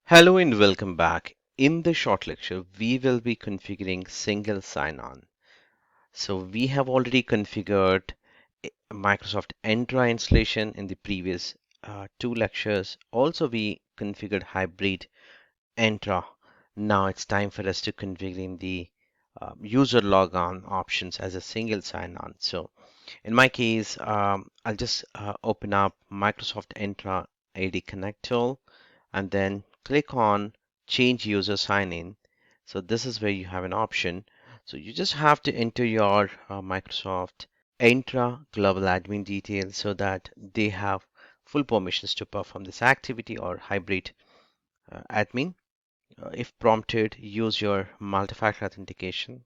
Hello and welcome back. In this short lecture, we will be configuring single sign-on. So we have already configured Microsoft Entra installation in the previous two lectures. Also, we configured hybrid Entra. Now it's time for us to configuring the user logon options as a single sign-on. So in my case, I'll just open up Microsoft Entra AD Connect tool and then click on change user sign in. So this is where you have an option. So you just have to enter your Microsoft Entra global admin details so that they have full permissions to perform this activity or hybrid admin. If prompted, use your multi-factor authentication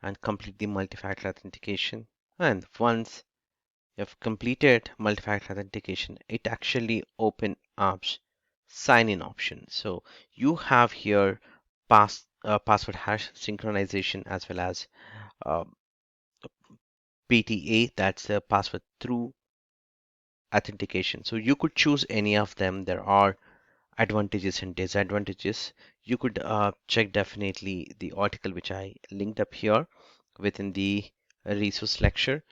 and complete the multi-factor authentication. And once you've completed multi-factor authentication, it actually opens up sign-in option. So you have here password hash synchronization as well as uh, PTA, that's the password through authentication. So you could choose any of them. There are advantages and disadvantages. You could check definitely the article which I linked up here within the resource lecture.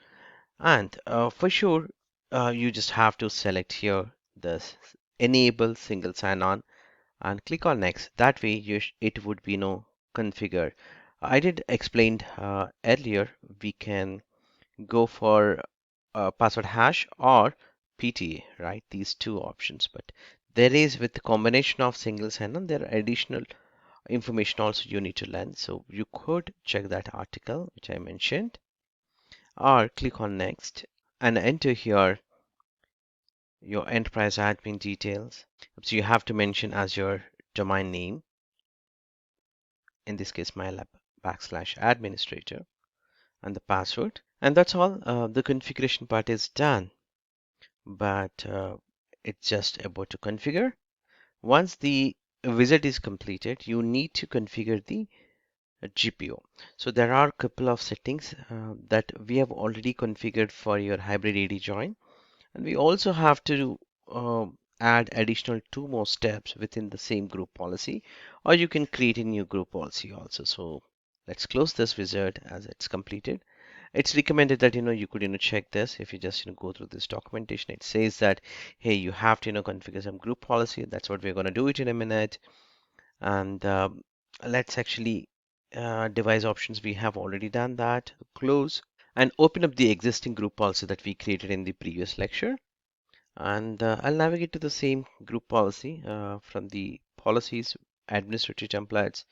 And for sure, you just have to select here the enable single sign-on and click on next. That way, it would be no configure. I did explain earlier. We can go for password hash or PTA, right? These two options. But there is with the combination of single sign-on, there are additional information also you need to learn. So you could check that article which I mentioned, or click on next and enter here your enterprise admin details. So you have to mention as your domain name, in this case, mylab /administrator, and the password. And that's all. The configuration part is done, but it's just about to configure. Once the visit is completed, you need to configure the GPO. So there are a couple of settings that we have already configured for your hybrid AD join. And we also have to add additional two more steps within the same group policy, or you can create a new group policy also. So let's close this wizard as it's completed. It's recommended that you could check this if you just go through this documentation. It says that hey, you have to configure some group policy. That's what we're going to do it in a minute. And let's actually device options. We have already done that. Close and open up the existing group policy that we created in the previous lecture. And I'll navigate to the same group policy from the policies, administrative templates,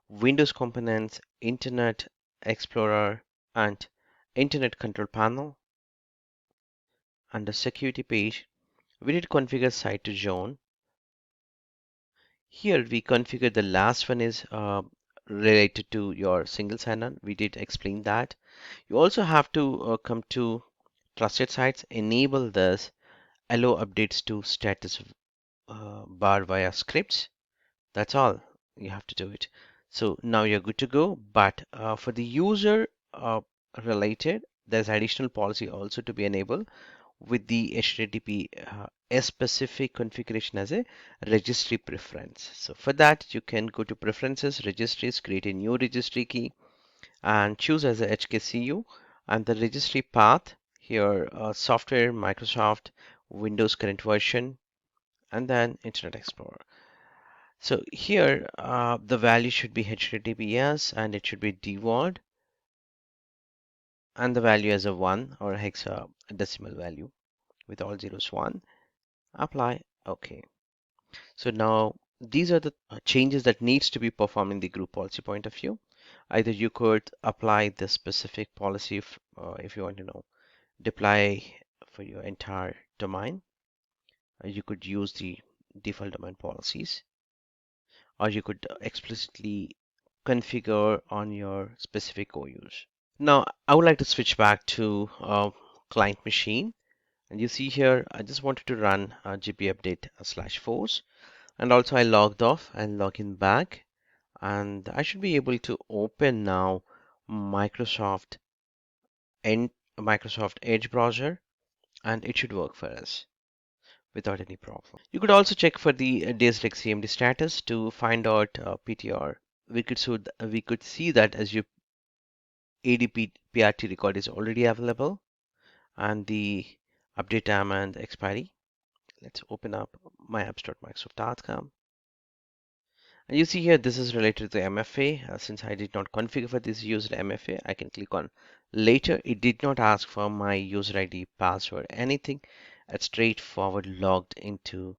Windows components, Internet Explorer, and Internet Control Panel. Under security page, we did configure site to zone. Here we configure the last one is related to your single sign-on. We did explain that. You also have to come to trusted sites, enable this, allow updates to status bar via scripts. That's all you have to do it. So now you're good to go. But for the user related, there's additional policy also to be enabled with the HTTP specific configuration as a registry preference. So for that, you can go to preferences, registries, create a new registry key and choose as a HKCU and the registry path here, software, Microsoft, Windows current version, and then Internet Explorer. So here, the value should be HTTPS and it should be default and the value as a 1 or hexadecimal value with all zeros 1. Apply. OK. So now these are the changes that needs to be performed in the group policy point of view. Either you could apply the specific policy if you want to deploy for your entire domain. You could use the default domain policies, or you could explicitly configure on your specific OUs. Now, I would like to switch back to client machine. And you see here, I just wanted to run GP update /force. And also I logged off and log in back. And I should be able to open now Microsoft and Microsoft Edge browser. And it should work for us. without any problem. You could also check for the days like CMD status to find out PTR. We could see that as your ADP PRT record is already available and the update time and expiry. Let's open up myapps.microsoft.com. And you see here, this is related to MFA. Since I did not configure for this user MFA, I can click on later. It did not ask for my user ID, password, anything. It's straightforward logged into